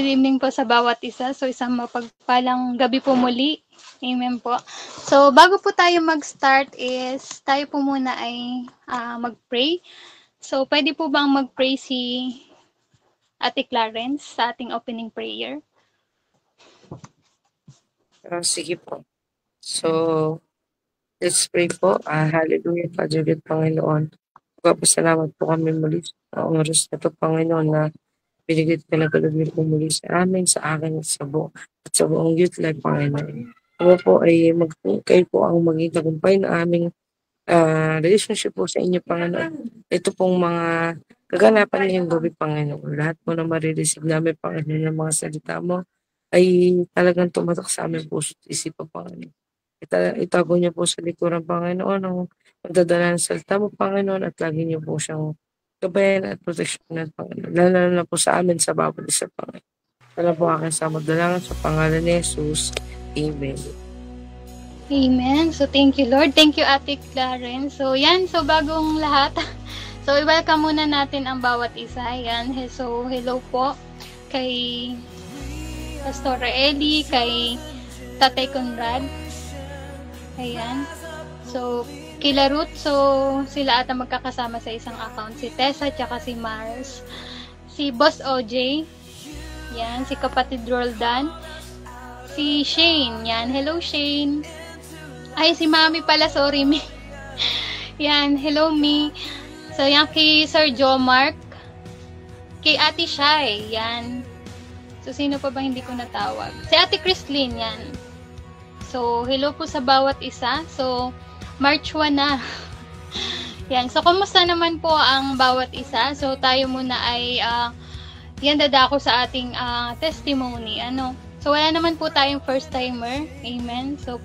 good evening po sa bawat isa. So, isang mapagpalang gabi po muli. Amen po. So, bago po tayo mag-start is, tayo po muna ay mag-pray. So, pwede po bang mag-pray si Ate Clarence sa ating opening prayer? Sige po. So, let's pray po. Hallelujah, Father God, Panginoon. Magpapasalamat po kami muli sa oras na ito, Panginoon, na binigay ka na kalugin po muli sa amin, sa akin at sa buong youth life, Panginoon. Ako po ay kayo po ang maging tagumpay na aming relationship po sa inyo, Panginoon. Ito pong mga kaganapan ngayong gabi, Panginoon. Lahat po na marireceive namin, Panginoon, ng mga salita mo ay talagang tumatak sa aming puso at isipan, Panginoon. Itago niyo po sa likuran, Panginoon, ang magdadala ng salita mo, Panginoon, at lagi niyo po siyang gabayan at proteksyonan, Panginoon. Lalo na po sa amin sa bawat isa, Panginoon. Wala po aking sa magdalangan sa pangalan ni Jesus. Amen. Amen. So, thank you, Lord. Thank you, Ate Clarence. So, yan. So, bagong lahat. So, i-welcome muna natin ang bawat isa. Yan. So, hello po kay Pastor Eli, kay Tatay Conrad. Ayan. So, kila Ruth, so sila ata magkakasama sa isang account. Si Tessa, tsaka si Mars. Si Boss OJ. Yan. Si kapatid Roldan. Si Shane. Yan. Hello, Shane. Ay, si Mami pala. Sorry, Mi. Yan. Hello, Mi. So, yan kay Sir Jomark. Kay Ate Shai. Yan. So, sino pa ba hindi ko natawag? Si Ate Christine. Yan. So, hello po sa bawat isa. So, March 1 na. Yan. So, kumusta naman po ang bawat isa? So, tayo muna ay yan dadako sa ating testimony. So, wala naman po tayong first timer. Amen. So,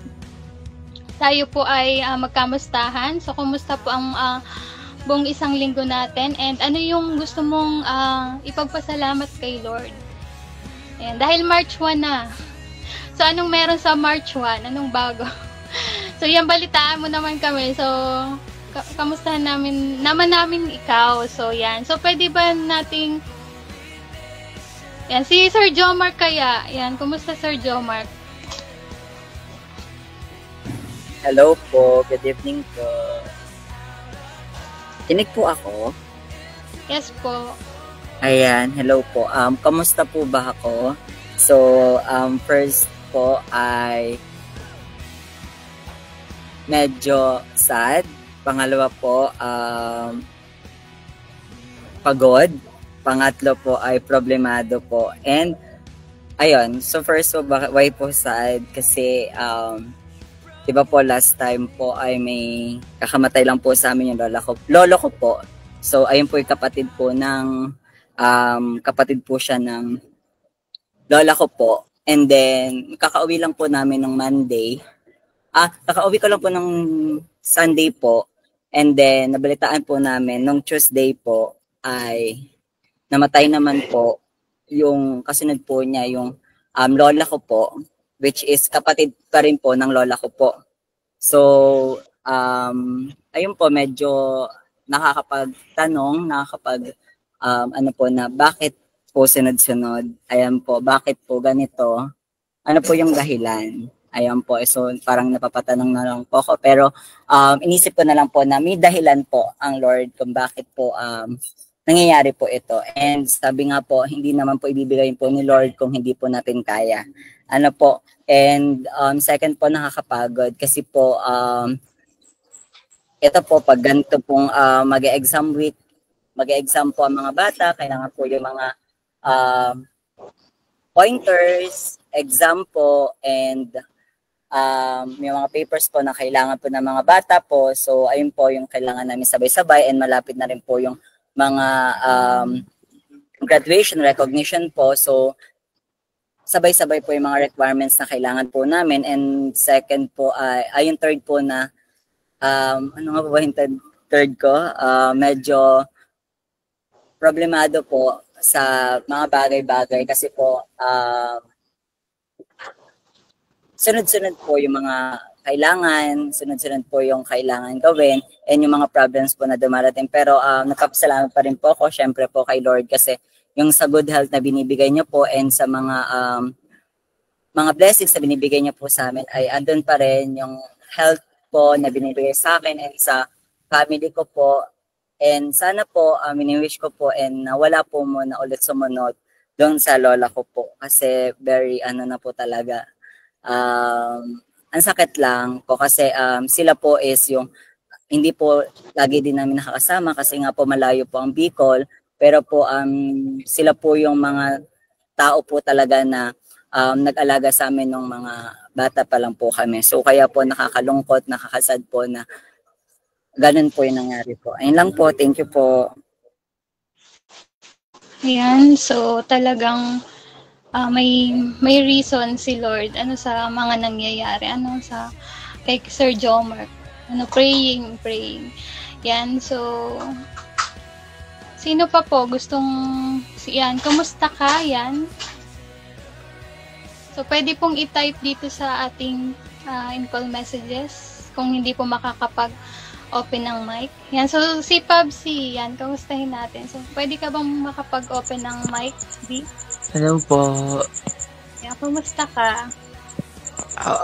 tayo po ay magkamustahan. So, kumusta po ang buong isang linggo natin? And ano yung gusto mong ipagpasalamat kay Lord? Ayan. Dahil March 1 na. So, anong meron sa March 1? Anong bago? So, yan, balitaan mo naman kami. So, kamustahan namin ikaw. So, yan. So, pwede ba nating yan, si Sir Jomark kaya. Yan, kumusta Sir Jomark? Hello po. Good evening po. Tinig po ako? Yes po. Ayan, hello po. Kamusta po ba ako? So, first po ay medyo sad. Pangalawa po, pagod. Pangatlo po ay problemado po. And, ayun, so first po, why po sad? Kasi, diba po last time po ay may kakamatay lang po sa amin yung lolo ko po. So, ayun po yung kapatid po ng, kapatid po siya ng lola ko po. And then, kakauwi lang po namin ng Monday. Kakauwi ko lang po ng Sunday po. And then, nabalitaan po namin, nung Tuesday po, ay namatay naman po yung kasunod po niya, yung lola ko po, which is kapatid pa rin po ng lola ko po. So, ayun po, medyo nakakapagtanong, ano po na, bakit po sunod-sunod? Ayan po, bakit po ganito? Ano po yung dahilan? Ayan po, so parang napapatanong na lang po ako. Pero inisip ko na lang po na may dahilan po ang Lord kung bakit po nangyayari po ito. And sabi nga po, hindi naman po ibibigay po ni Lord kung hindi po natin kaya. Ano po, and second po, nakakapagod kasi po, ito po, pag ganito pong mag-exam week, mag-exam po ang mga bata, kailangan po yung mga pointers, exam po, and may mga papers po na kailangan po ng mga bata po. So, ayun po yung kailangan namin sabay-sabay, and malapit na rin po yung mga graduation recognition po. So, sabay-sabay po yung mga requirements na kailangan po namin. And second po, yung third po na, ano nga po ba yung third ko? Medyo problemado po sa mga bagay-bagay kasi po, sunod-sunod po yung mga kailangan, sunod-sunod po yung kailangan gawin, and yung mga problems po na dumarating. Pero nagpapasalamat pa rin po ako, syempre po kay Lord, kasi yung sa good health na binibigay niyo po and sa mga blessings na binibigay niyo po sa amin ay andun pa rin yung health po na binibigay sa akin and sa family ko po. And sana po, mini-wish ko po and nawala po muna ulit sumunod doon sa lola ko po. Kasi very na po talaga. Ang sakit lang po kasi sila po is yung hindi po lagi din namin nakakasama kasi nga po malayo po ang Bicol. Pero po sila po yung mga tao po talaga na nag-alaga sa amin nung mga bata pa lang po kami. So kaya po nakakalungkot, nakakasad po na ganun po yung nangyari po. Ayun lang po, thank you po. Ayan, so talagang may reason si Lord sa mga nangyayari, sa kay Sir Jomar. Praying. Yan, so sino pa po gustong yan, kumusta ka yan? So pwede pong i-type dito sa ating in-call messages kung hindi po makakapag-open ng mic. Yan, so si Pabsi, yan, kamustahin natin. So pwede ka bang makapag-open ng mic, B? Hello po. Yan, kumusta ka?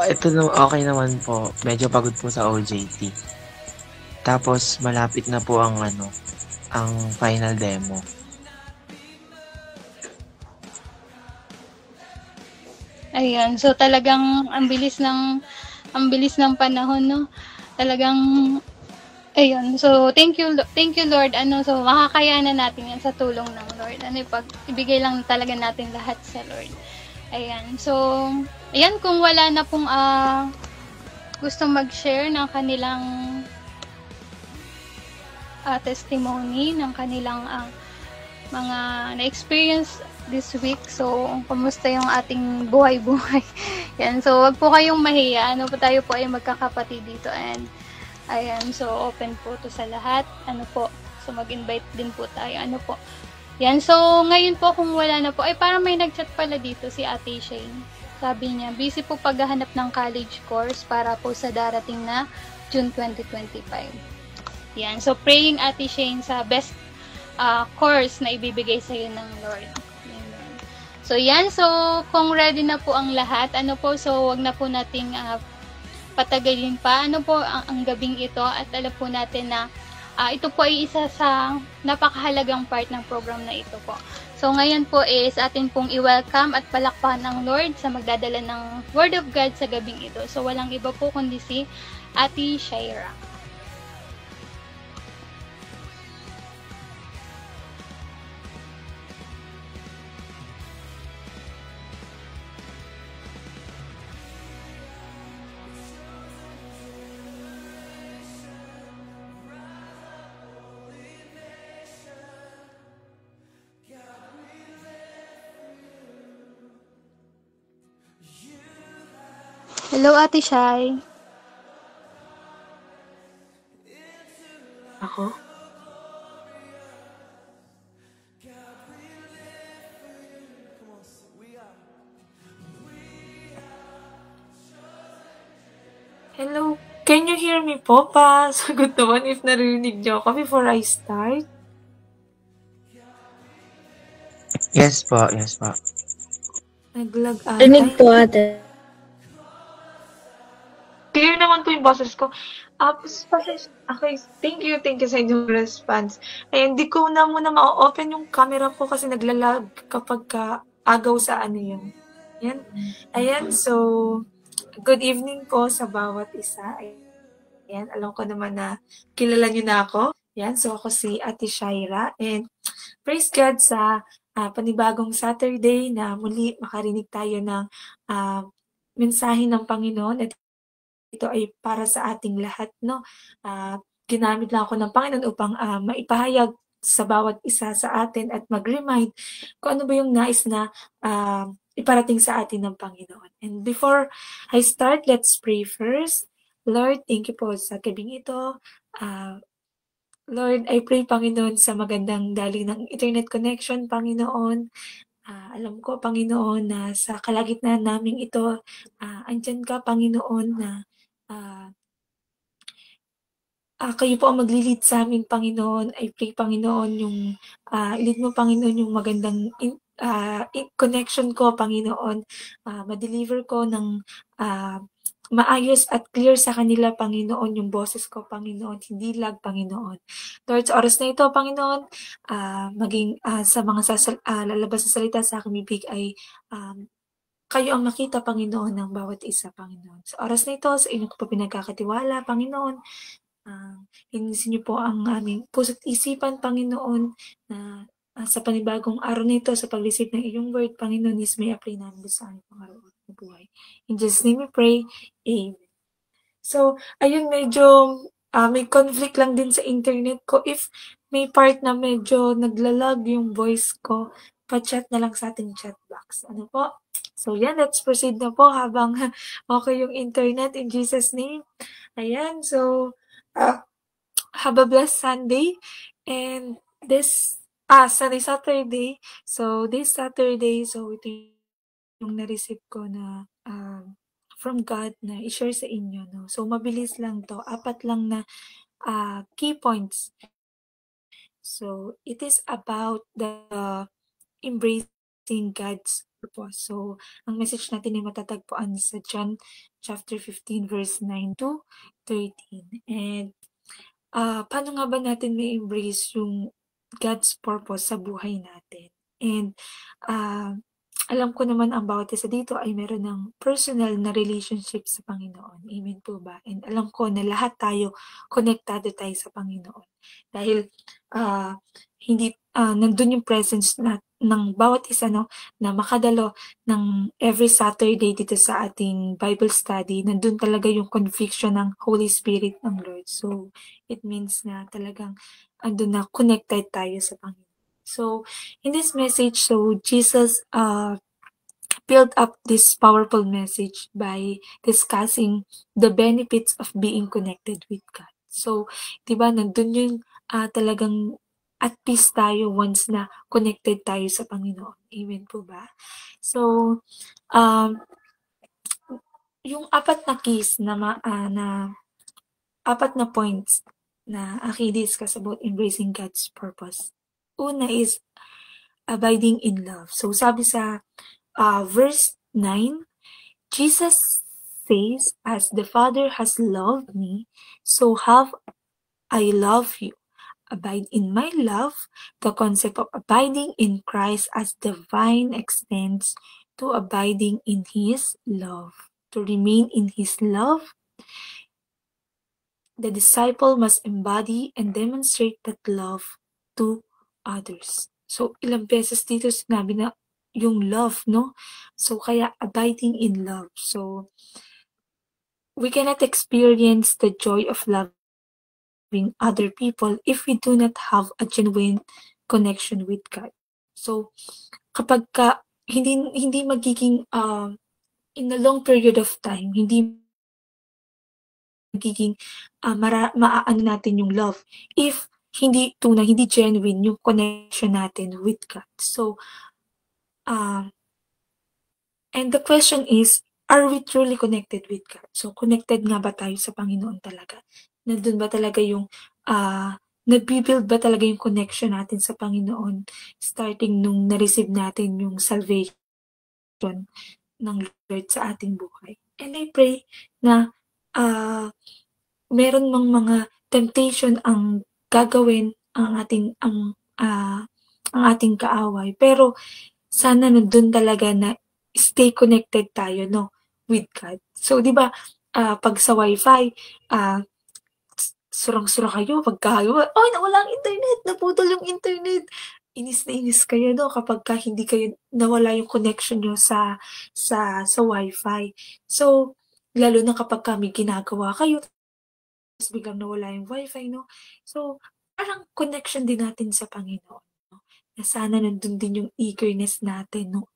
Ito okay naman po. Medyo pagod po sa OJT. Tapos malapit na po ang final demo. Ayan, so talagang ang bilis ng panahon, no? Talagang ayun. So thank you Lord. So makakayanan natin 'yan sa tulong ng Lord. Ibigay lang talaga natin lahat sa Lord. Ayan. So ayan, kung wala na pong gusto mag-share ng kanilang testimony, ng kanilang mga na-experience this week. So, kumusta yung ating buhay-buhay? Yan. So, wag po kayong mahiya. Tayo po ay magkakapatid dito. And, ayan. So, open po to sa lahat. So, mag-invite din po tayo. Yan. So, ngayon po, kung wala na po, ay parang may nag-chat pala dito si Ate Shane. Sabi niya, busy po paghahanap ng college course para po sa darating na June 2025. Yan. So, praying Ate Shane sa best course na ibibigay sa iyo ng Lord. Amen. So, yan. So, kung ready na po ang lahat, so, wag na po nating patagalin pa. Ang gabing ito at alam po natin na ito po ay isa sa napakahalagang part ng program na ito po. So, ngayon po is atin pong i-welcome at palakpakan ng Lord sa magdadala ng Word of God sa gabing ito. So, walang iba po kundi si Ate Shaira. Hello, Ate Shai. Ako? Hello, can you hear me po pa? Sagot naman if narinig niyo ako before I start. Yes po. Naglag ata. Rinig po ate. Clear naman po yung boses ko. Okay, thank you sa inyong response. Ay, hindi ko na muna ma-open yung camera ko kasi naglalag kapag agaw sa yun. Yan. Ayan, so, good evening po sa bawat isa. Ayan, alam ko naman na kilala niyo na ako. Yan, so ako si Ate Shaira. And praise God sa panibagong Saturday na muli makarinig tayo ng mensahe ng Panginoon. At ito ay para sa ating lahat, no? Ginamit lang ako ng Panginoon upang maipahayag sa bawat isa sa atin at mag-remind kung ano ba yung nais na iparating sa atin ng Panginoon. And before I start, let's pray first. Lord, thank you po sa gabing ito. Lord, I pray, Panginoon, sa magandang daloy ng internet connection, Panginoon. Alam ko, Panginoon, na sa kalagitnaan namin ito, andyan ka, Panginoon, na kayo po ang maglilid sa amin, Panginoon. I pray, Panginoon, yung ilid mo, Panginoon, yung magandang connection ko, Panginoon. Ma-deliver ko ng maayos at clear sa kanila, Panginoon, yung boses ko, Panginoon, hindi lag, Panginoon. Lord, sa oras na ito, Panginoon, maging sa mga lalabas sa salita sa aking bibig ay kayo ang makita, Panginoon, ng bawat isa, Panginoon. Sa oras na ito, sa inyo ko po pinagkakatiwala, Panginoon. Linisin niyo po ang aming puso't isipan, Panginoon, na sa panibagong araw na ito, sa pag-receive ng iyong word, Panginoon, is may apply namin sa aming pang-araw-araw na buhay. In Jesus' name we pray. Amen. So, ayun, medyo may conflict lang din sa internet ko. If may part na medyo naglalag yung voice ko, pa-chat na lang sa ating chat box. Ano po? So, yan, let's proceed na po habang okay yung internet in Jesus' name. Ayan, so, have a blessed Sunday. And this, Saturday. So, this Saturday, so ito yung na-receive ko na from God na i-share sa inyo. No? So, mabilis lang to. 4 lang na key points. So, it is about the embracing God's purpose. So, ang message natin ay matatagpuan sa John chapter 15 verse 9 to 13. And paano nga ba natin may embrace yung God's purpose sa buhay natin? And alam ko naman ang bawat isa dito ay meron ng personal na relationship sa Panginoon. Amen po ba? And alam ko na lahat tayo, konektado tayo sa Panginoon. Dahil hindi nandun yung presence ng bawat isa, no, na makadalo ng every Saturday dito sa ating Bible study. Nandun talaga yung conviction ng Holy Spirit ng Lord. So, it means na talagang andun na connected tayo sa Panginoon. So, in this message, so Jesus built up this powerful message by discussing the benefits of being connected with God. So, diba, nandun yung talagang at peace tayo once na connected tayo sa Panginoon. Amen po ba? So, yung 4 na keys na 4 na points na i-discuss about embracing God's purpose. Una is abiding in love. So, sabi sa verse 9, Jesus says, "As the Father has loved me, so have I loved you. Abide in my love." The concept of abiding in Christ as the vine extends to abiding in His love. To remain in His love, the disciple must embody and demonstrate that love to others. So, ilang beses dito sinabi na yung love, no? So, kaya abiding in love. So, we cannot experience the joy of loving other people if we do not have a genuine connection with God. So, kapag hindi magiging in a long period of time, hindi magiging maaano natin yung love if hindi tunay, hindi genuine yung connection natin with God. So, and the question is, are we truly connected with God? So, connected nga ba tayo sa Panginoon talaga? Nandun ba talaga yung, nagbibuild ba talaga yung connection natin sa Panginoon starting nung na-receive natin yung salvation ng Lord sa ating buhay? And I pray na meron mang mga temptation ang gagawin ang ating kaaway. Pero sana nandun talaga na stay connected tayo, no, with God. So, di ba, pag sa Wi-Fi, surang-surang kayo, nawala ang internet, naputol yung internet. Inis na inis kayo, no, kapag hindi kayo nawala yung connection nyo sa Wi-Fi. So, lalo na kapag may ginagawa kayo, tapos biglang nawala yung Wi-Fi, no. So, parang connection din natin sa Panginoon, no? Na sana nandun din yung eagerness natin, no,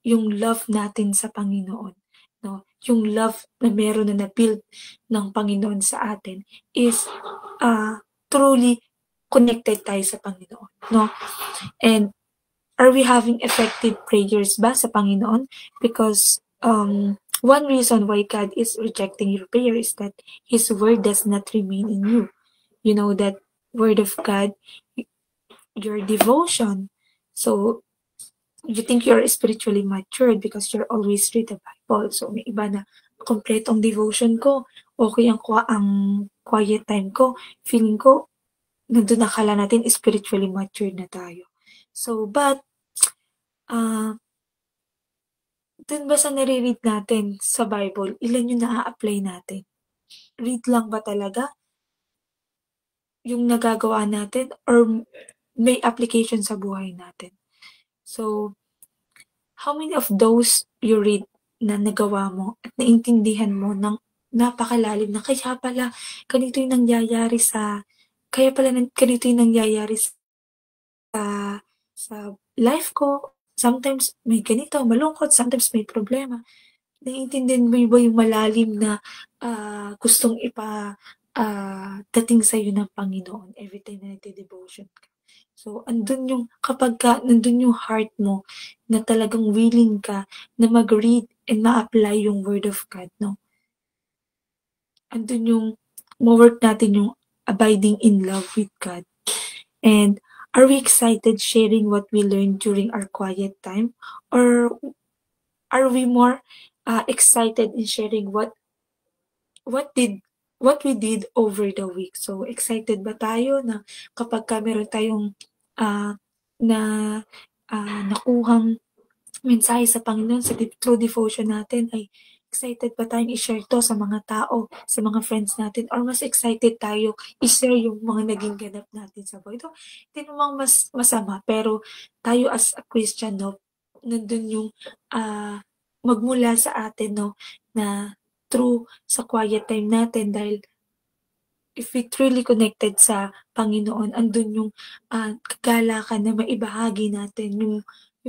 yung love natin sa Panginoon, no, yung love na meron na na-build ng Panginoon sa atin is truly connected tayo sa Panginoon, no. And are we having effective prayers ba sa Panginoon? Because one reason why God is rejecting your prayer is that His word does not remain in you. You know that word of God, your devotion. So you think you're spiritually matured because you're always read the Bible. So may iba na kompletong devotion ko, okay ang quiet time ko, feeling ko nandun akala natin spiritually matured na tayo. So but dun ba sa nare-read natin sa Bible, ilan yung naa-apply natin? Read lang ba talaga yung nagagawa natin or may application sa buhay natin? So, how many of those you read na nagawa mo at naintindihan mo ng napakalalim na kaya pala ganito yung nangyayari ganito yung nangyayari sa life ko. Sometimes may ganito, malungkot, sometimes may problema. Naiintindihan mo ba yung malalim na gustong dating sa'yo ng Panginoon every time na nagde-devotion ka. So, kapag nandun yung heart mo na talagang willing ka na mag-read and ma-apply yung Word of God, no? Andun yung ma-work natin yung abiding in love with God. And are we excited sharing what we learned during our quiet time? Or are we more excited in sharing what we did over the week? So, excited ba tayo na kapag meron tayong nakuhang mensahe sa Panginoon through devotion natin, ay excited ba tayong i-share to sa mga tao, sa mga friends natin, or mas excited tayo i-share yung mga naging ganap natin sa buhay? Ito, hindi namang mas masama, pero tayo as a Christian, no, nandun yung magmula sa atin, no, na true sa quiet time natin, dahil if we truly connected sa Panginoon, andun yung kagalakan na maibahagi natin yung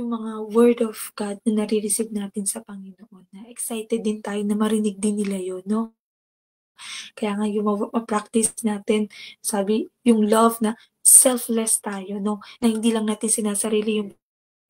mga word of God na nare-receive natin sa Panginoon, na excited din tayo na marinig din nila yun, no? Kaya nga yung ma-practice natin, sabi, yung love na selfless tayo, no? Na hindi lang natin sinasarili yung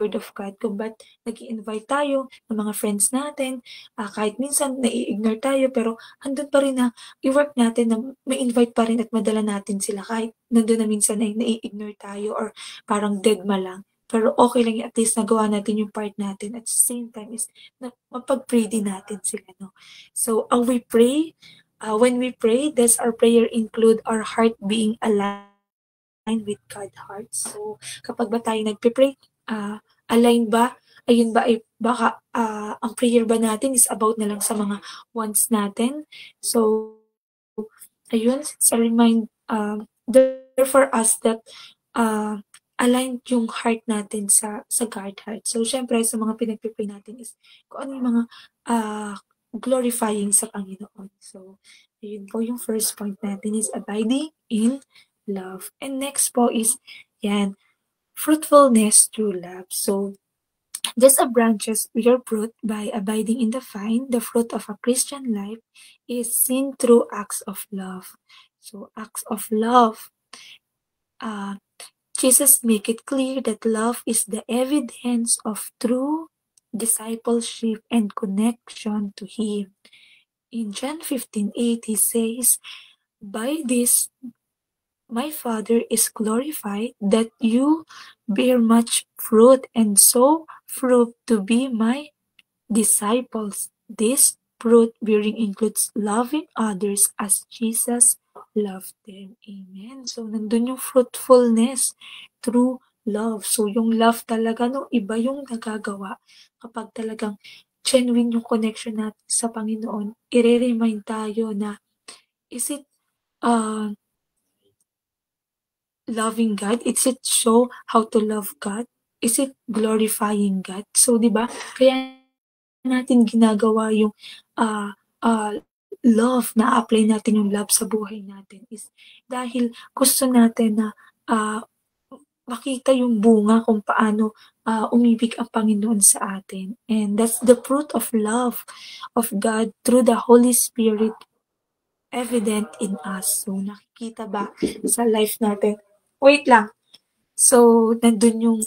Word of God, kung ba't nag-i-invite tayo ng mga friends natin, kahit minsan nai-ignore tayo, pero andun pa rin na i-work natin na ma-invite pa rin at madala natin sila, kahit nandun na minsan ay nai-ignore tayo or parang deadma lang. Pero okay lang, at least nagawa natin yung part natin. At the same time is na mapag-pray din natin sila, no? So, we pray, when we pray, does our prayer include our heart being aligned with God's heart? So, kapag ba tayo nagpe-pray, align ba? Ayun ba ay baka ang prayer ba natin is about na lang sa mga wants natin? So, ayun, it's a there for us that align yung heart natin sa God heart. So, syempre, sa mga pinagpipray natin is kung ano yung mga glorifying sa Panginoon. So, ayun po yung first point natin is abiding in love. And next po is, fruitfulness through love. So, just as branches bear fruit by abiding in the vine, the fruit of a Christian life is seen through acts of love. So, acts of love. Jesus make it clear that love is the evidence of true discipleship and connection to Him. In John 15:8, He says, "By this my Father is glorified, that you bear much fruit and so prove to be my disciples." This fruit bearing includes loving others as Jesus loved them. Amen. So, nandun yung fruitfulness through love. So, yung love talaga, no, iba yung nagagawa kapag talagang genuine yung connection natin sa Panginoon. I-remind tayo na, is it loving God? Is it show how to love God? Is it glorifying God? So, di ba? Kaya natin ginagawa yung love, na-apply natin yung love sa buhay natin is dahil gusto natin na makita yung bunga kung paano umibig ang Panginoon sa atin. And that's the fruit of love of God through the Holy Spirit evident in us. So, nakikita ba sa life natin? Wait lang. So, nandun yung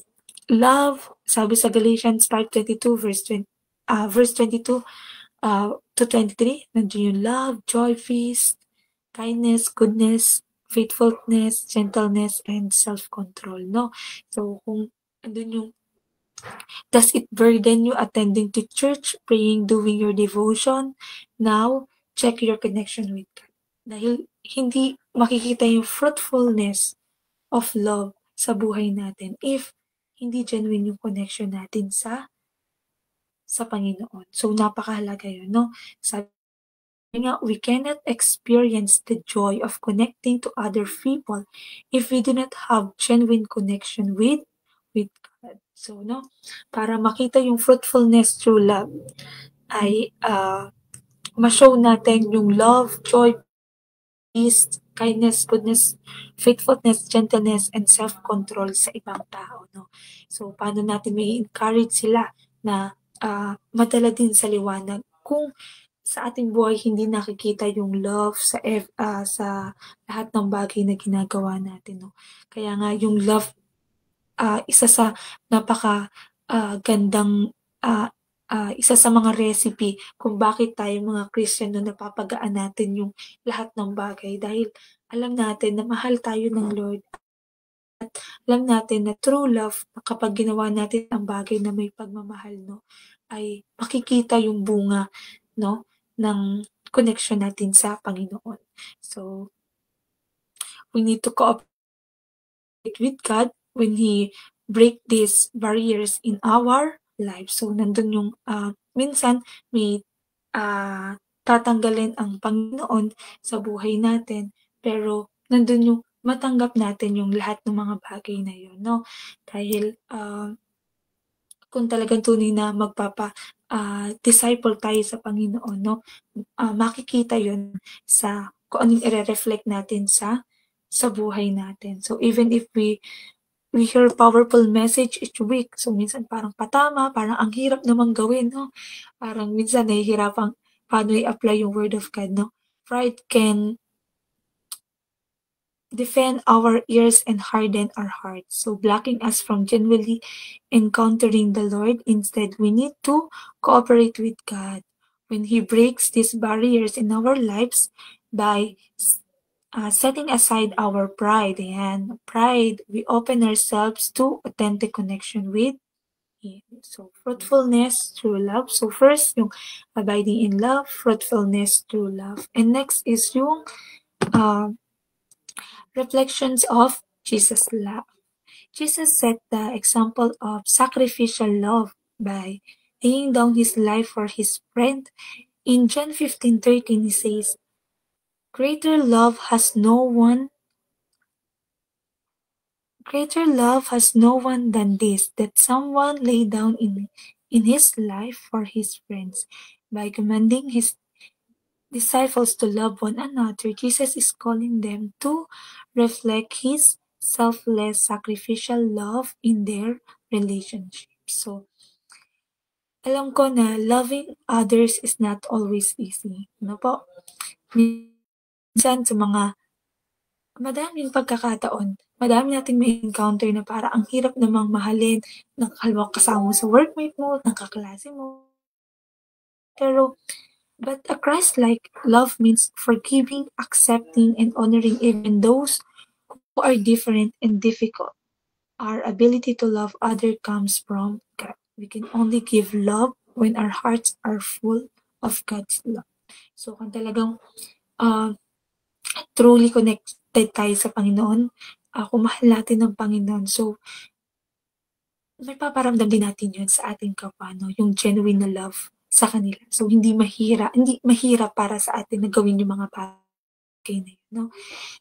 love, sabi sa Galatians 5:22, verse 22, to 23, nandiyan yung love, joy, peace, kindness, goodness, faithfulness, gentleness, and self-control, no? So, kung andun yung, does it burden you attending to church, praying, doing your devotion? Now, check your connection with God. Dahil hindi makikita yung fruitfulness of love sa buhay natin if hindi genuine yung connection natin sa Panginoon. So, napakahalaga yun, no? Sabi nga, we cannot experience the joy of connecting to other people if we do not have genuine connection with God. So, no? Para makita yung fruitfulness through love, ay ma-show natin yung love, joy, peace, kindness, goodness, faithfulness, gentleness, and self-control sa ibang tao, no? So, paano natin may encourage sila na madala din sa liwanag kung sa ating buhay hindi nakikita yung love sa lahat ng bagay na ginagawa natin, no? Kaya nga yung love, isa sa napaka gandang isa sa mga recipe kung bakit tayo mga Christian no napapagaan natin yung lahat ng bagay dahil alam natin na mahal tayo ng Lord at alam natin na true love kapag ginawa natin ang bagay na may pagmamahal, no, ay makikita yung bunga, no, ng connection natin sa Panginoon. So, we need to cooperate with God when He break these barriers in our lives. So, nandun yung minsan may tatanggalin ang Panginoon sa buhay natin, pero nandun yung matanggap natin yung lahat ng mga bagay na yun, no? Dahil kung talagang tunay na disciple tayo sa Panginoon, no? Makikita yun sa kung anong i-reflect natin sa buhay natin. So, even if we hear powerful message each week, so minsan parang patama, parang ang hirap namang gawin, no? Parang minsan nahihirapang paano i-apply yung word of God, no? Pride can defend our ears and harden our hearts, so blocking us from genuinely encountering the Lord. Instead, we need to cooperate with God when He breaks these barriers in our lives by setting aside our pride. And pride, we open ourselves to authentic connection with Him. So, fruitfulness through love. So, first, yung abiding in love, fruitfulness through love. And next is yung reflections of Jesus' love. Jesus set the example of sacrificial love by laying down His life for His friend. In John 15:13, He says, Greater love has no one than this, that someone lay down in his life for his friends. By commanding His disciples to love one another, Jesus is calling them to reflect His selfless, sacrificial love in their relationships. So, alam ko na loving others is not always easy. Ano po? Minsan sa mga madaming pagkakataon, madami nating may encounter na para ang hirap namang mahalin ng kasama mo sa workmate mo, ng kaklase mo. But a Christ-like love means forgiving, accepting, and honoring even those who are different and difficult. Our ability to love others comes from God. We can only give love when our hearts are full of God's love. So, kung talagang truly connected tayo sa Panginoon, kung mahal natin ng Panginoon, so, may paparamdam din natin yun sa ating kapwa, no? Yung genuine na love sa kanila. So, hindi mahirap para sa atin na gawin yung mga bagay na yun, no?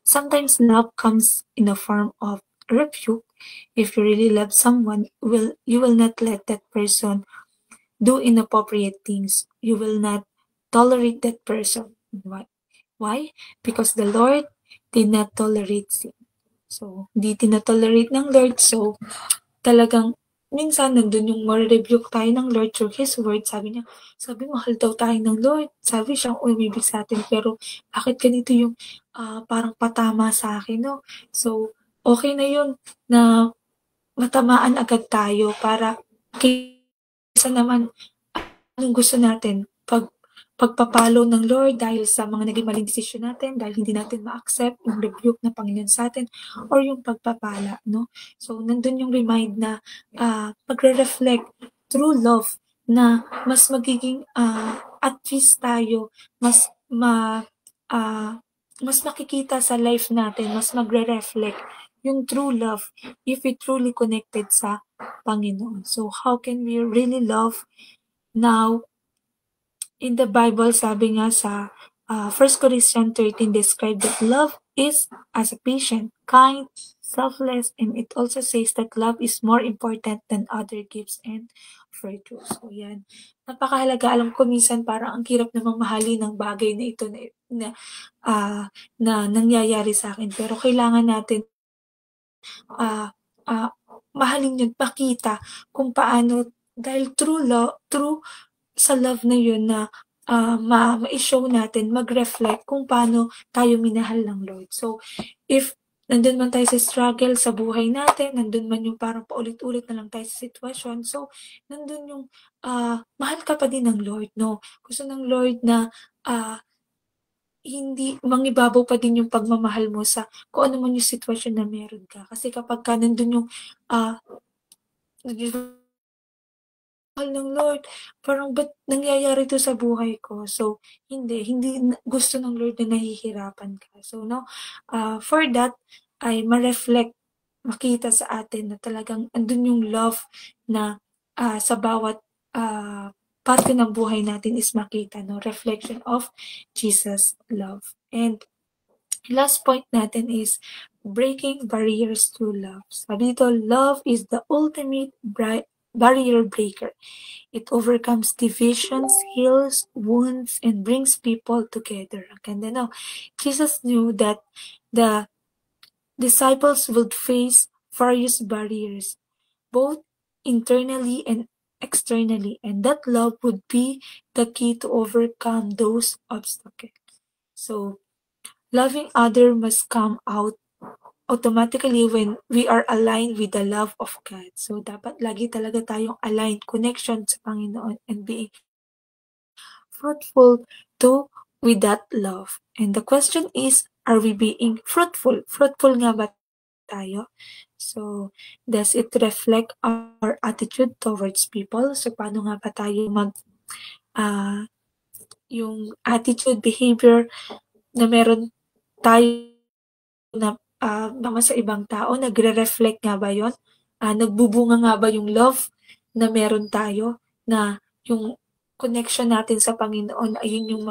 Sometimes love comes in the form of rebuke. If you really love someone, you will not let that person do inappropriate things. You will not tolerate that person. Why? Because the Lord did not tolerate sin. So, hindi tinatolerate ng Lord. So, talagang minsan nandun yung ma-rebuke tayo ng Lord through His word. Sabi mahal daw tayo ng Lord. Sabi siya, umibig sa atin. Pero bakit ganito yung parang patama sa akin, no? So, okay na yun na matamaan agad tayo para kaysa naman anong gusto natin pag pagpapalo ng Lord dahil sa mga naging maling desisyon natin, dahil hindi natin ma-accept yung rebuke ng Panginoon sa atin, or yung pagpapala, no? So, nandun yung remind na magre-reflect through love na mas magiging at peace tayo, mas makikita sa life natin, mas magre-reflect yung true love if we truly connected sa Panginoon. So, how can we really love now? In the Bible, sabi nga sa 1 Corinthians 13, describe that love is as a patient, kind, selfless, and it also says that love is more important than other gifts and virtues. So, yan. Napakahalaga. Alam ko minsan parang ang hirap namang mahalin ng bagay na ito na nangyayari sa akin. Pero kailangan natin mahalin yun, pakita kung paano, dahil true sa love na yun na ma-show natin, mag-reflect kung paano tayo minahal ng Lord. So, if nandun man tayo sa struggle sa buhay natin, nandun man yung parang paulit-ulit na lang tayo sa sitwasyon, so, nandun yung mahal ka pa din ng Lord, no? Gusto ng Lord na hindi mangibabaw pa din yung pagmamahal mo sa kung ano man yung sitwasyon na meron ka. Kasi kapag ka nandun yung mahal ng Lord, parang ba't nangyayari to sa buhay ko? So, hindi gusto ng Lord na nahihirapan ka. So, no, for that, ay ma-reflect, makita sa atin na talagang andun yung love na sa bawat parte ng buhay natin is makita, no? Reflection of Jesus' love. And last point natin is breaking barriers through love. Sabi dito, love is the ultimate barrier breaker. It overcomes divisions, heals wounds, and brings people together. Ang ganda, no? Jesus knew that the disciples would face various barriers, both internally and externally, and that love would be the key to overcome those obstacles. So, loving others must come out automatically when we are aligned with the love of God. So, dapat lagi talaga tayong aligned, connection sa Panginoon, and being fruitful too with that love. And the question is, are we being fruitful? Fruitful nga ba tayo? So, does it reflect our attitude towards people? So, paano nga ba tayo yung attitude, behavior na meron tayo na naman sa ibang tao, nagre-reflect nga ba yun? Nagbubunga nga ba yung love na meron tayo, na yung connection natin sa Panginoon ay yun yung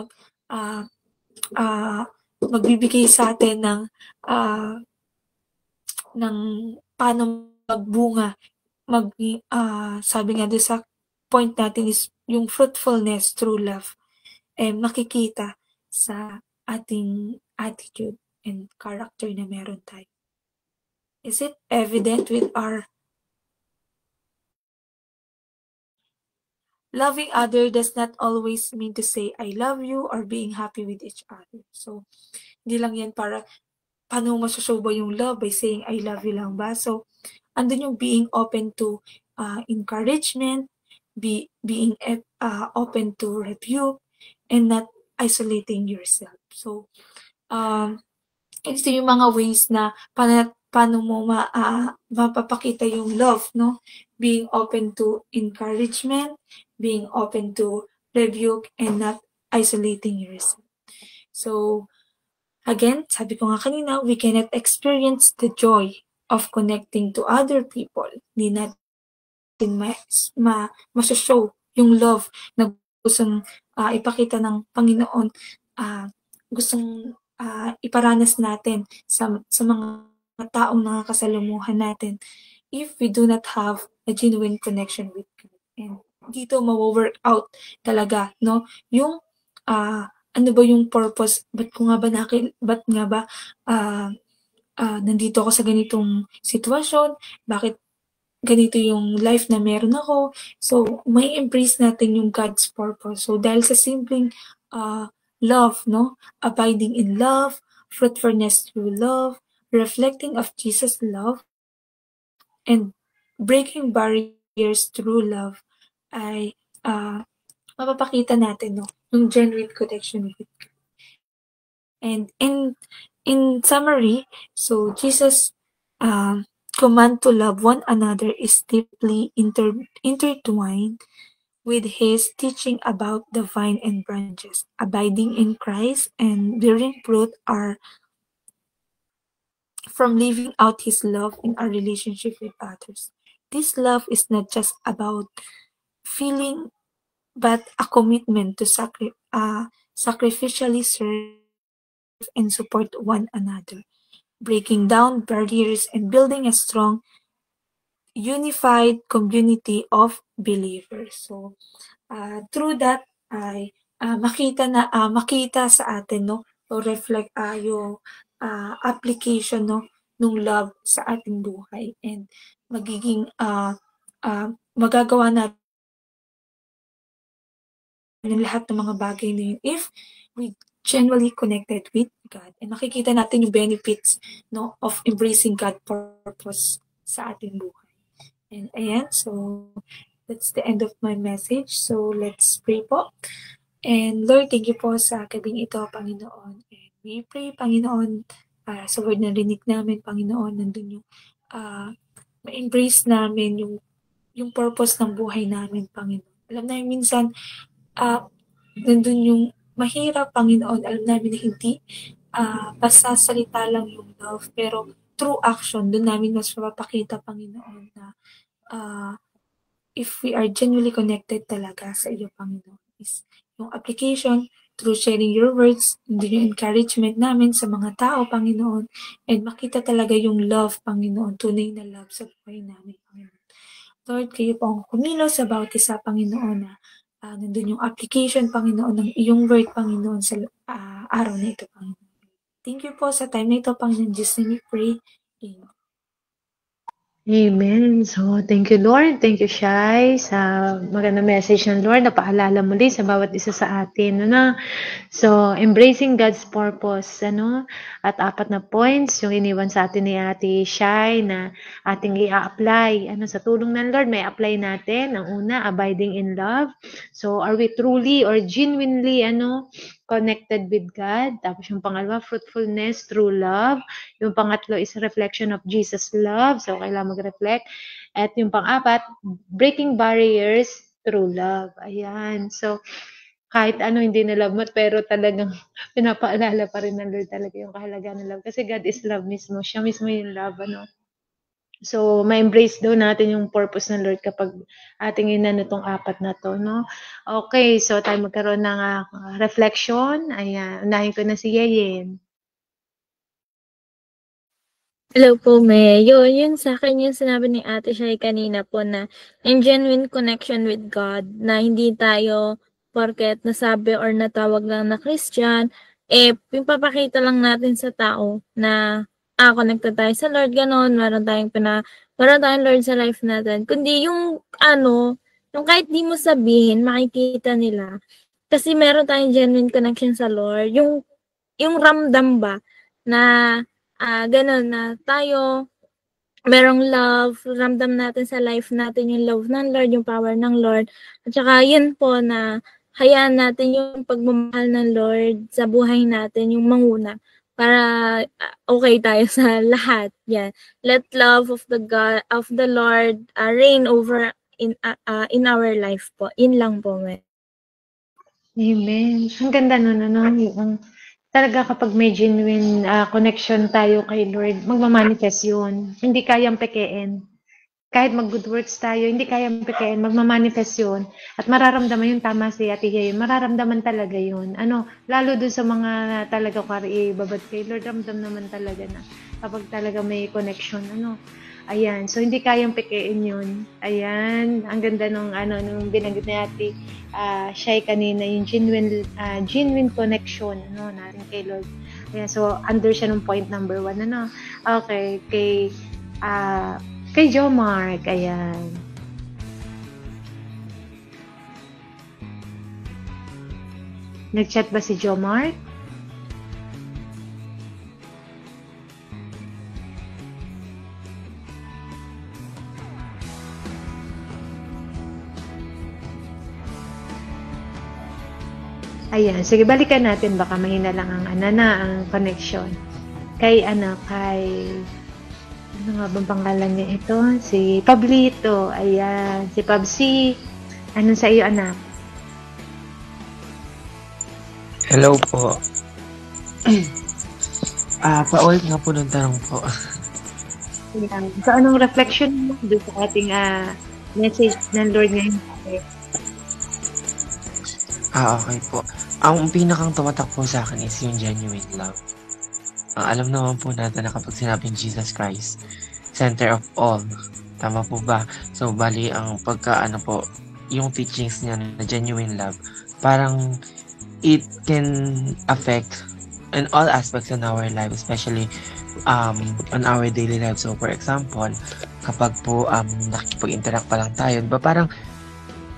magbibigay sa atin ng paano magbunga, sabi nga doon sa point natin is yung fruitfulness through love, makikita sa ating attitude and character na meron tayo. Is it evident with our loving other does not always mean to say I love you or being happy with each other. So, hindi lang yan para paano masushow ba yung love by saying I love you lang ba? So, andun yung being open to encouragement, being open to rebuke, and not isolating yourself. So, ito yung mga ways na paano mo mapapakita yung love, no? Being open to encouragement, being open to rebuke, and not isolating yourself. So, again, sabi ko nga kanina, we cannot experience the joy of connecting to other people. Hindi natin masashow yung love na gustong ipakita ng Panginoon, gustong iparanas natin sa mga taong nakakasalumuhan natin if we do not have a genuine connection with God. And dito mawo-work out talaga, no? Yung ano ba yung purpose? Ba't nga ba nandito ako sa ganitong sitwasyon? Bakit ganito yung life na meron ako? So, may embrace natin yung God's purpose. So, dahil sa simpleng love, no? Abiding in love, fruitfulness through love, reflecting of Jesus' love, and breaking barriers through love ay mapapakita natin, no, yung genuine connection with God. And in summary, so Jesus' command to love one another is deeply intertwined with his teaching about the vine and branches. Abiding in Christ and bearing fruit are from living out his love in our relationship with others. This love is not just about feeling, but a commitment to sacrificially serve and support one another, breaking down barriers and building a strong, unified community of believers. So, through that ay makita sa atin, no, o reflect yung application, no, nung love sa ating buhay, and magiging magagawa natin yung lahat ng mga bagay na yun if we genuinely connected with God, and makikita natin yung benefits, no, of embracing God purpose sa ating buhay. And ayan, so that's the end of my message. So let's pray po. And Lord, thank you po sa gabing ito, Panginoon. And we pray, Panginoon, sa word na rinig namin, Panginoon, nandun yung ma-embrace namin yung purpose ng buhay namin, Panginoon. Alam namin minsan, nandun yung mahirap, Panginoon. Alam namin na hindi basta salita lang yung love, pero through action, doon namin mas mapapakita, Panginoon, na if we are genuinely connected talaga sa iyo, Panginoon, is yung application through sharing your words, yung encouragement namin sa mga tao, Panginoon, and makita talaga yung love, Panginoon, tunay na love sa buhay namin, Panginoon. Lord, kayo po ang kumilos sa bawat isa, Panginoon, na nandun yung application, Panginoon, ng iyong word, Panginoon, sa araw na ito, Panginoon. Thank you po sa time na ito, Panginoon. Just let me pray. Amen. Amen. So, thank you, Lord. Thank you, Shai, sa magandang message ng Lord na paalala muli sa bawat isa sa atin. Ano? So, embracing God's purpose. Ano? At 4 na points yung iniwan sa atin ni Ate Shai na ating i-apply. Ano? Sa tulong ng Lord, may apply natin. Ang una, abiding in love. So, are we truly or genuinely connected with God? Tapos yung pangalawa, fruitfulness through love. Yung pangatlo is reflection of Jesus' love. So, kailangan mag-reflect. At yung pang-apat, breaking barriers through love. Ayan. So, kahit hindi nila love, pero talagang pinapaalala pa rin ng Lord talaga yung kahalagaan ng love. Kasi God is love mismo. Siya mismo yung love, So, ma-embrace daw natin yung purpose ng Lord kapag ating inano tong 4 na to, no? Okay, so tayo magkaroon ng reflection. Ayan, unahin ko na si Yeyen. Hello po, May. Yun sa akin yung sinabi ni Ate Shai kanina po na in genuine connection with God, na hindi tayo porket nasabi or natawag lang na Christian, yung papakita lang natin sa tao na connected tayo sa Lord, ganon, meron tayong Lord sa life natin. Kundi yung yung kahit di mo sabihin, makikita nila. Kasi meron tayong genuine connection sa Lord. Yung ramdam ba na ganon na tayo merong love, ramdam natin sa life natin yung love ng Lord, yung power ng Lord. At saka yun po na hayaan natin yung pagmamahal ng Lord sa buhay natin, yung manguna, para okay tayo sa lahat. Yan. Let love of the Lord reign over in our life po. Yun lang po, May. Amen. Ang ganda nun, yung talaga kapag may genuine connection tayo kay Lord, magmamanifest yun. Hindi kayang pekein. Kahit mag-good works tayo, hindi kayang pekein, magmamanifest yun. At mararamdaman yun, tama si Ate Yeyen, mararamdaman talaga yun. Lalo dun sa mga talaga babad kay Lord, ramdam naman talaga na kapag talaga may connection, Ayan, so hindi kayang pekein yun. Ayan, ang ganda nung binanggit ni Ate Shai kanina, yung genuine connection natin kay Lord. Ayan, so under siya nung point number 1, Okay, kay Jo Mark, ayan. Nag-chat ba si Jo Mark? Ayan, sige, balikan natin. Baka mahina lang ang connection. Kay, ano nga bang pangalan niya ito? Si Pablito. Ayan, si Pabsi. Anong sa iyo, anak? Hello po. Pa-ulit nga po ng tanong po. Ayan. So, anong reflection mo doon sa ating message ng Lord ngayon? Okay po. Ang pinakang tumatak po sa akin is yung genuine love. Alam naman po natin na kapag sinabing Jesus Christ, center of all. Tama po ba? So, bali, ang yung teachings niya na genuine love, parang it can affect in all aspects in our life, especially on our daily life. So, for example, kapag po nakikipag-interact pa lang tayo, diba parang,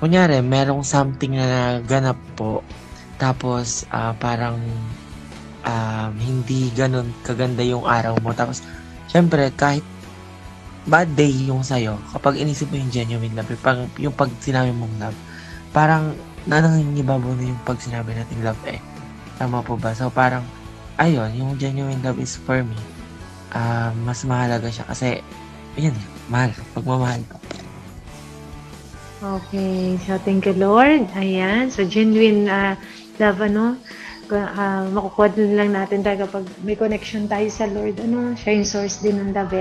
kunyari, merong something na ganap po, tapos parang hindi ganun kaganda yung araw mo. Tapos, syempre, kahit bad day yung sa'yo, kapag inisip mo yung genuine love, yung pag sinabi mong love, parang nanangingibabaw na yung pag sinabi natin love eh. Tama po ba? So, parang, ayun, yung genuine love is for me, mas mahalaga siya kasi, yun, mahal, pagmamahal ko. Okay, so thank you, Lord. Ayan, so genuine love, makukuha din lang natin tayo kapag may connection tayo sa Lord, siya yung source din ng love,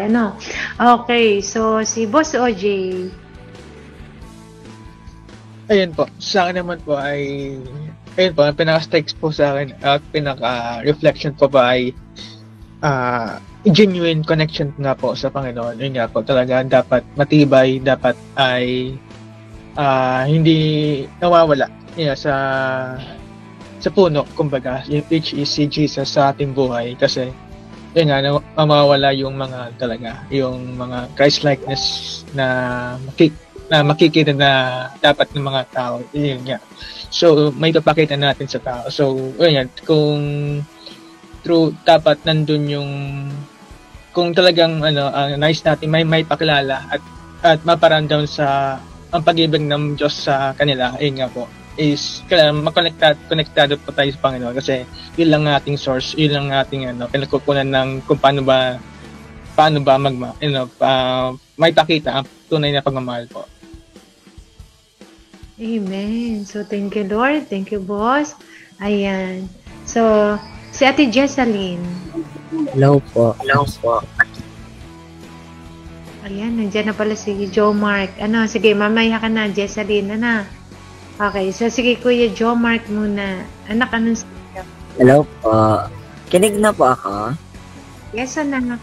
Okay, so si Boss OJ. Ayun po, sa akin naman po ay, ayun po, ang pinaka-stakes po sa akin at pinaka-reflection po ba ay genuine connection nga po sa Panginoon. Yun nga po, talaga dapat matibay, dapat ay hindi nawawala sa puno, kumbaga, which is si Jesus sa ating buhay. Kasi, yun nga, mawawala yung mga talaga, yung mga Christ-likeness na makikita na dapat ng mga tao. Yun nga. So, may papakita natin sa tao. So, yun nga, kung true, dapat nandun yung, kung talagang, nice natin, may pakilala at maparamdam sa ang pag-ibig ng Diyos sa kanila, ayun nga po, is kailangan makonektado po tayo sa Panginoon kasi yun lang ating source, yun lang ating pinagkukunan ng kung paano ba may pakita ang tunay na pagmamahal po. Amen. So, thank you, Lord. Thank you, Boss. Ayan. So, si Ate Jessalyn. Hello po. Ayan, nandiyan na pala si Joe Mark. Sige, mamaya ka na, Jessalyn, Okay, so sige, Kuya Joe Mark muna. Anak, anong sabi? Hello po. Kinig na po ako? Yes, anak.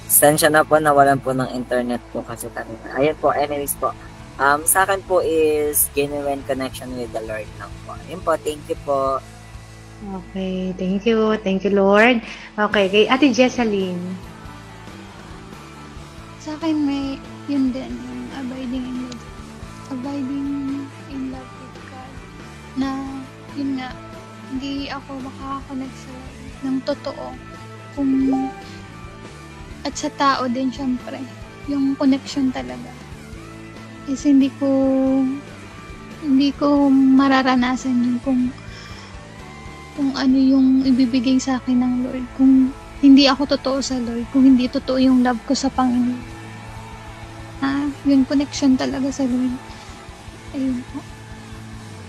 Sensya na po, nawalan po ng internet po kasi kanina. Ayun po, anyways po. Sa akin po is genuine connection with the Lord lang po. Ayun po, thank you po. Okay, thank you. Thank you, Lord. Okay, kay Ate Jessalyn. Sa akin may yun din, yung abiding in love with God. Na, yun nga, hindi ako makakakonect sa Lord ng totoo. At sa tao din, syempre, yung connection talaga. Is hindi ko mararanasan yun kung ano yung ibibigay sa akin ng Lord. Kung hindi ako totoo sa Lord, kung hindi totoo yung love ko sa Panginoon. Yung connection talaga sa Lord. Ayun po.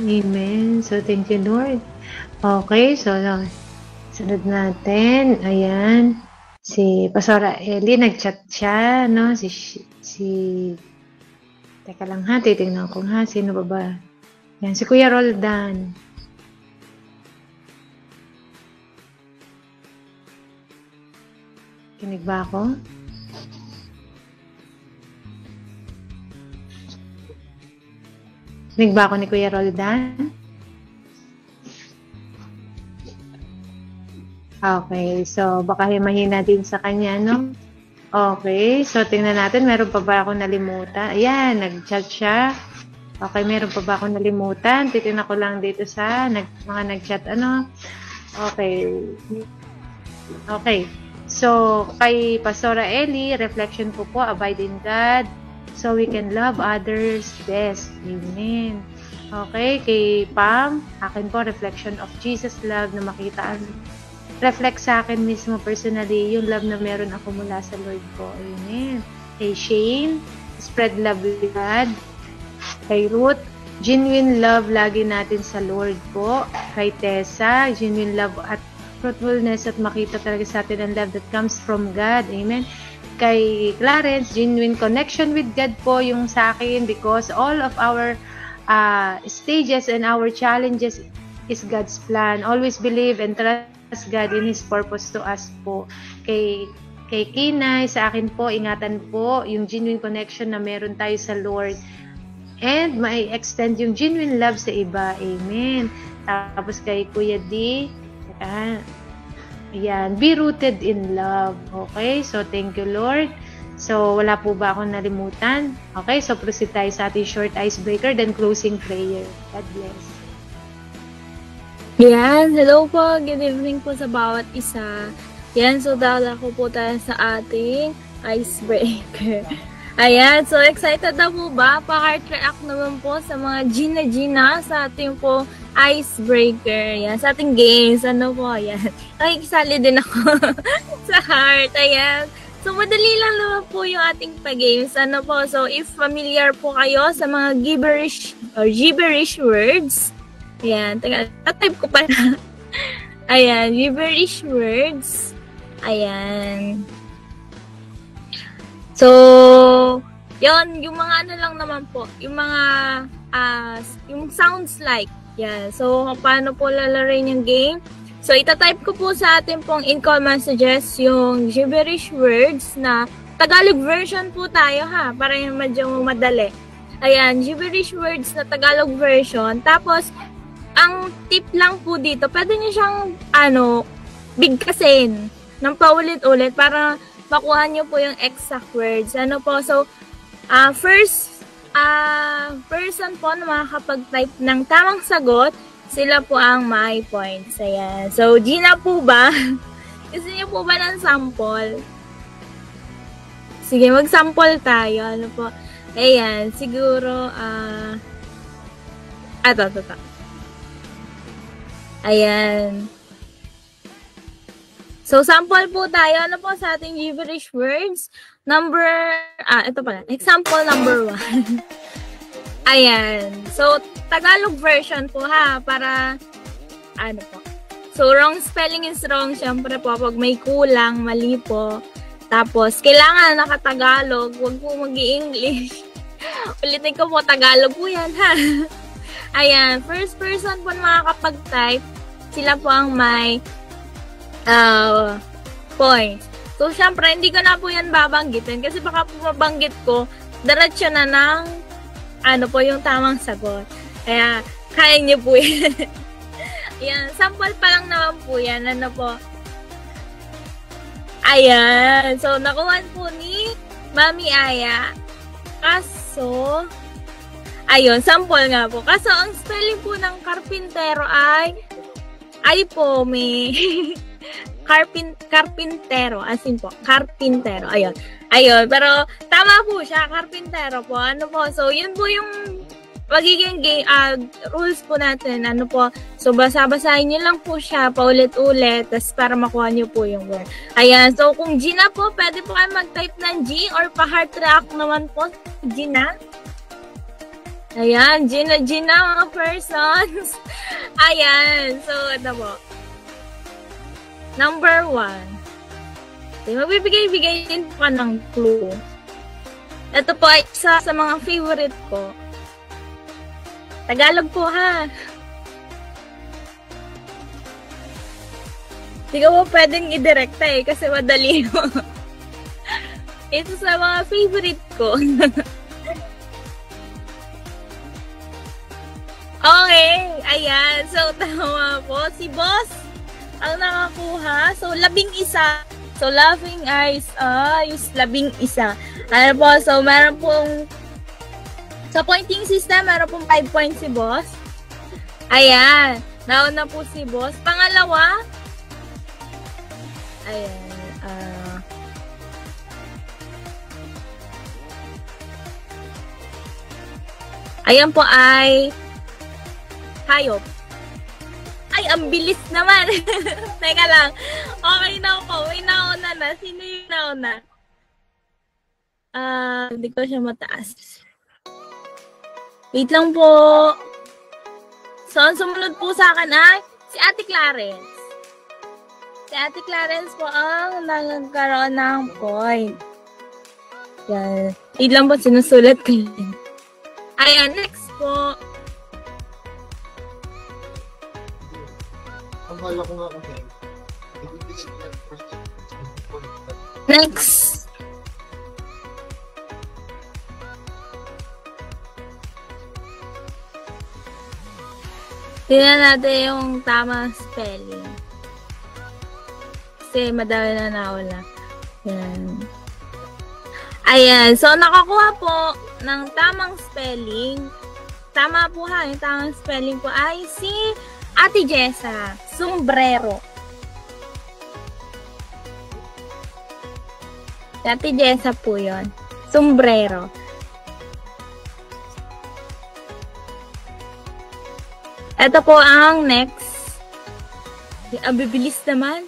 Amen. So, thank you, Lord. Okay, so, sunod natin. Ayan. Si Pastora Ellie, nag-chat siya, teka lang ha, titignan ko ha, sino ba? Yan, si Kuya Roldan. Kinig ba ako? Kinig ba ako ni Kuya Roldan? Okay, so baka mahina din sa kanya, Okay, so tingnan natin, meron pa ba ako nalimutan? Ayan, nag-chat siya. Okay, meron pa ba ako nalimutan? Titignan ko lang dito sa mga nag-chat, Okay, so kay Pastora Ellie, reflection po, abide in God, so we can love others best. Amen. Okay, kay Pam, akin po, reflection of Jesus love na makita, reflect sa akin mismo personally, yung love na meron ako mula sa Lord ko. Amen. Kay Shane, spread love with God. Kay Ruth, genuine love lagi natin sa Lord po. Kay Tessa, genuine love at fruitfulness at makita talaga sa atin ang love that comes from God. Amen. Kay Clarence, genuine connection with God po yung sa akin because all of our stages and our challenges is God's plan. Always believe and trust God in His purpose to us po. Kay Kinay, sa akin po, ingatan po yung genuine connection na meron tayo sa Lord. And may extend yung genuine love sa iba. Amen. Tapos kay Kuya D, ayan, be rooted in love. Okay, so thank you Lord. So, wala po ba akong nalimutan? Okay, so proceed tayo sa ating short icebreaker, then closing prayer. God bless. Yan, hello po, good evening po sa bawat isa. Yan, so dala ko po tayo sa ating icebreaker. Ayan, so excited na po ba? Pa-heart react naman po sa mga Gina sa ating po icebreaker. Yan, sa ating games. Ano po, ayan. Nakikisali din ako sa heart. Ayan. So, madali lang naman po yung ating pa-games. Ano po, so if familiar po kayo sa mga gibberish words, ayan, type ko pa na. Ayan, gibberish words. Ayan. So, yun, yung mga ano lang naman po, yung mga, yung sounds like, yan. So, paano po lalarin yung game? So, itatype ko po sa atin pong in-call messages yung gibberish words na Tagalog version po tayo ha, para yung medyo madali. Ayan, gibberish words na Tagalog version. Tapos, ang tip lang po dito, pwede niyo siyang, bigkasin ng paulit-ulit para makuha niyo po yung exact words. Ano po, so, first person po na makakapag-type ng tamang sagot, sila po ang may points. Ayan. So, Gina po ba? Gusto niyo po ba ng sample? Sige, mag-sample tayo. Ano po? Ayan. Siguro, ito. Ayan. So, sample po tayo. Ano po sa ating gibberish words? Ito pala. Example number 1. Ayan. So, Tagalog version po ha, para, po. So, wrong spelling is wrong. Siyempre po, pag may kulang, mali po. Tapos, kailangan naka-Tagalog. Huwag po mag-i-English. Ulitin ko po, Tagalog po yan ha. Ayan. First person po na makakapag-type, sila po ang may points. So, siyempre, hindi ko na po yan babanggitin kasi baka po mabanggit ko, diretso na ng yung tamang sagot. Kaya, kaya niyo po yan. Yan, sample pa lang naman po yan. Ano po? Ayan. So, nakuha po ni Mami Aya. Kaso, ayun, sample nga po. Kaso, ang spelling po ng karpintero ay po, may karpintero. As in po, karpintero. Ayun. Ayun. Pero, tama po siya. Karpintero po. Ano po? So, yun po yung magiging rules po natin. Ano po? So, basa-basahin nyo lang po siya paulit-ulit tas para makuha nyo po yung word. Ayan. So, kung Gina po, pwede po kayo mag-type ng G or pa-heart react naman po. Gina. Ayan. Gina, mga persons. Ayan. So, ito po. Number 1. Okay, magbibigay-bigay din po ng clue. Ito po ay isa sa mga favorite ko. Tagalog po ha. Hindi ko po pwedeng i-directa kasi madali mo. Ito sa mga favorite ko. Okay, ayan. So, tama po. Si Boss ang nakakuha. So, 11. So, laughing eyes, is 11. Ano po, so, meron pong, sa pointing system, meron pong 5 points si Boss. Ayan. Nauna po si Boss. Pangalawa, ayan, ayan po ay Hayop. Ay, ang bilis naman. Teka lang. Okay na ako. May nauna na. Sino yung nauna? Hindi ko siya mataas. Wait lang po. So, ang sumunod po sa akin ay si Ate Clarence. Si Ate Clarence po ang nagkaroon ng point. Yan. Wait lang po, sinusulat ko yun. Ayan, next po. Next. Tingnan natin yung tamang spelling. Kasi madami na nawala. Ayan. Ayan. So, nakakuha po ng tamang spelling. Tama po ha. Yung tamang spelling po ay si Ate Jessa. Sombrero. Si Ate Jessa po yun. Sombrero. Ito po ang next. Ang bibilis naman.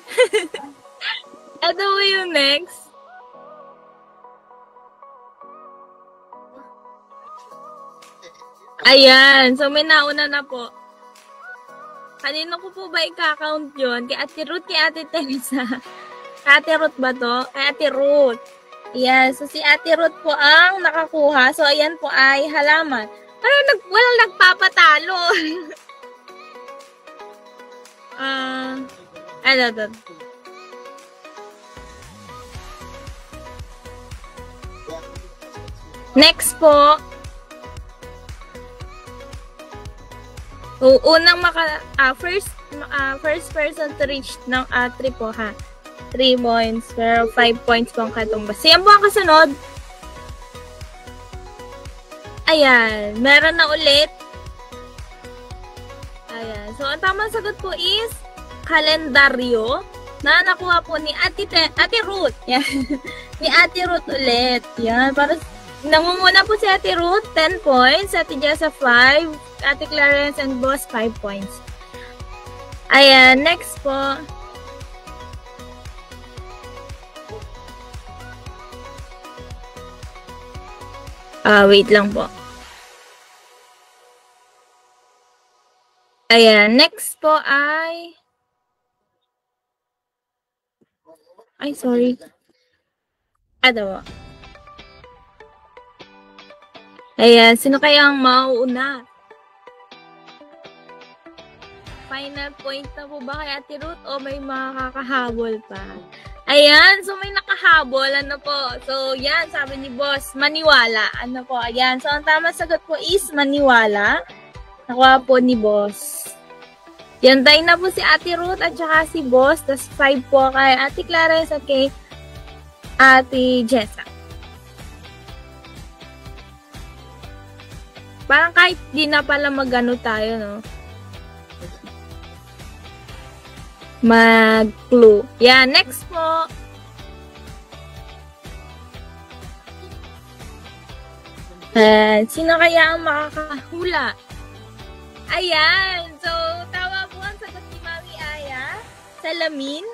Ito po yung next. Ayan. So, may nauna na po. Kanino ko po ba i-count yun? Kay Ate Ruth, kay Ate Teresa. Kay Ate Ruth ba to? Kay Ate Ruth. Ayan. So, si Ate Ruth po ang nakakuha. So, ayan po ay halaman. Pero walang nagpapatalo. Ano to? Next po. Unang first person to reach ng 3 po ha. 3 points, pero 5 points po ang katumbas. So, yan po ang kasunod. Ayan, meron na ulit. Ayan, so ang tamang sagot po is kalendaryo na nakuha po ni Ate Ruth. Yan. Ni Ate Ruth ulit. Yan, para nangunguna po si Ate Ruth, 10 points. Ate Jessa, 5. Ate Clarence and Boss, 5 points. Ayan, next po. Wait lang po. Ayan, next po ay... Ay, sorry. Ano po? Ayan, sino kaya ang mauuna? Final point na po ba kay Ate Ruth o may makakahabol pa? Ayan, so may nakahabol, ano po. So, yan, sabi ni Boss, maniwala. Ano po, ayan. So, ang tamang sagot po is maniwala. Nakuha po ni Boss. Yan, tayo na po si Ate Ruth at saka si Boss. Tas 5 po kay Ate Clarence at kay Ate Jessa. Parang kahit di na pala magano tayo, no? Mag-clue. Yan, next po. Sino kaya ang makakahula? Ayan. So, tawa po ang sagot ni Mami Aya. Salamin.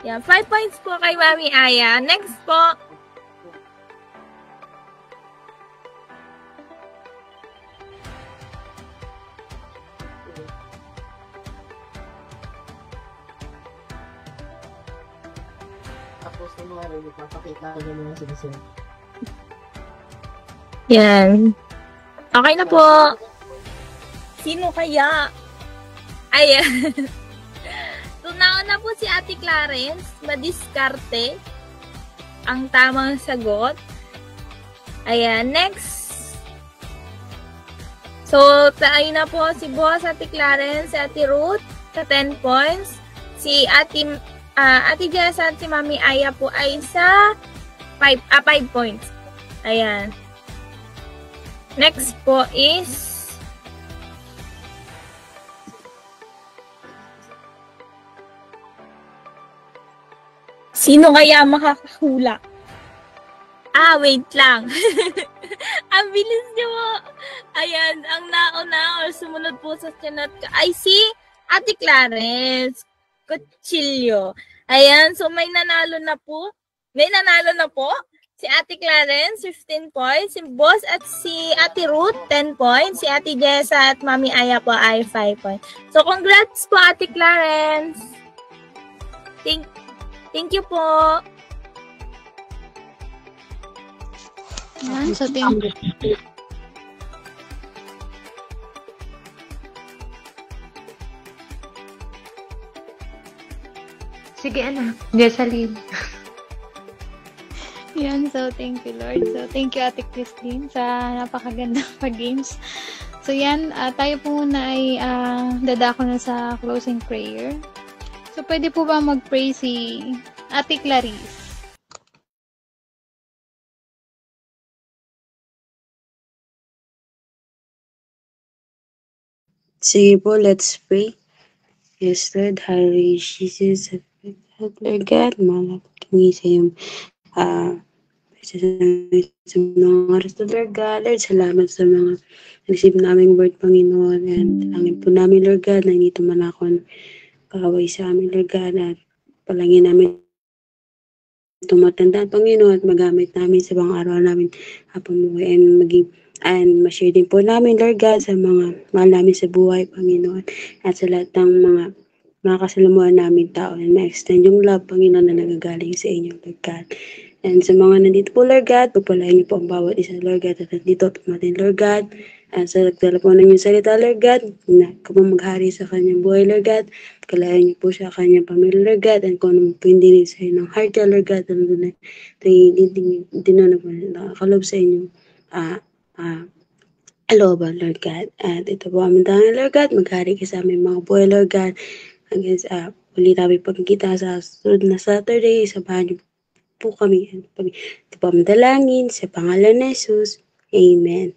Yan, 5 points po kay Mami Aya. Next po. Yan. Okay na po. Sino kaya? Ayan. So, nauna po si Ate Clarence. Madiskarte. Ang tamang sagot. Ayan. Next. So, tayo na po si Boss, Ate Clarence, si Ate Ruth sa 10 points. Si Ate Jessa at si Mami Aya po ay sa 5 points. Ayan. Next po is sino kaya makakahula? Wait lang. Ang bilis niyo po. Ayan, ang nauna or sumunod po sa chat ay si Ate Clarence Cuchillo. Ayan, so may nanalo na po. May nanalo na po. Si Ate Clarence, 15 points. Si Boss at si Ate Ruth, 10 points. Si Ate Jessa at Mami Aya po ay 5 points. So, congrats po, Ate Clarence. Thank you po. Yan, so thank you. Sige, Jessalyn. Yan, so thank you, Lord. So thank you, Ate Christine, sa napakagandang pag-games. So yan, tayo po muna ay dadako na sa closing prayer. So pwede po ba mag-pray si Ate Clarice? Sige po, let's pray. Yes, Lord, Hallelujah, Jesus, Lord God, malapit kami sa iyong sa mga oras na, Lord God. Lord, salamat sa mga receive naming word, Panginoon. And talangin po namin, Lord God, na hindi tumanakon kaaway sa amin, Lord God. At palangin namin tumatanda, Panginoon, at magamit namin sa mga araw namin pamuhay and ma-share din po namin, Lord God, sa mga mahal namin sa buhay, Panginoon, at sa lahat ng mga kasalamuhan namin tao, and ma-extend yung love, Panginoon, na nagagaling sa inyo, Lord God. And sa mga nandito po, Lord God, pagpalain niyo po ang bawat isa, Lord God, at nandito tumatin, Lord God, at sa nagdala po ng inyong salita, Lord God, na kapag maghari sa kanyang buhay, Lord God, kalayan niyo po siya kanyang pamilya, Lord God, and kung ano po hindi rin sa'yo ng heart niya, Lord God, ano doon na nakakalob sa inyo, alooban, Lord God. At ito po aming tangan, Lord God, maghari ka sa aming mga buhay, Lord God, hanggang sa ulit namin pagkikita sa sunod na Saturday, sabahan niyo po kami. Ito po ang dalangin sa pangalan ni Jesus. Amen.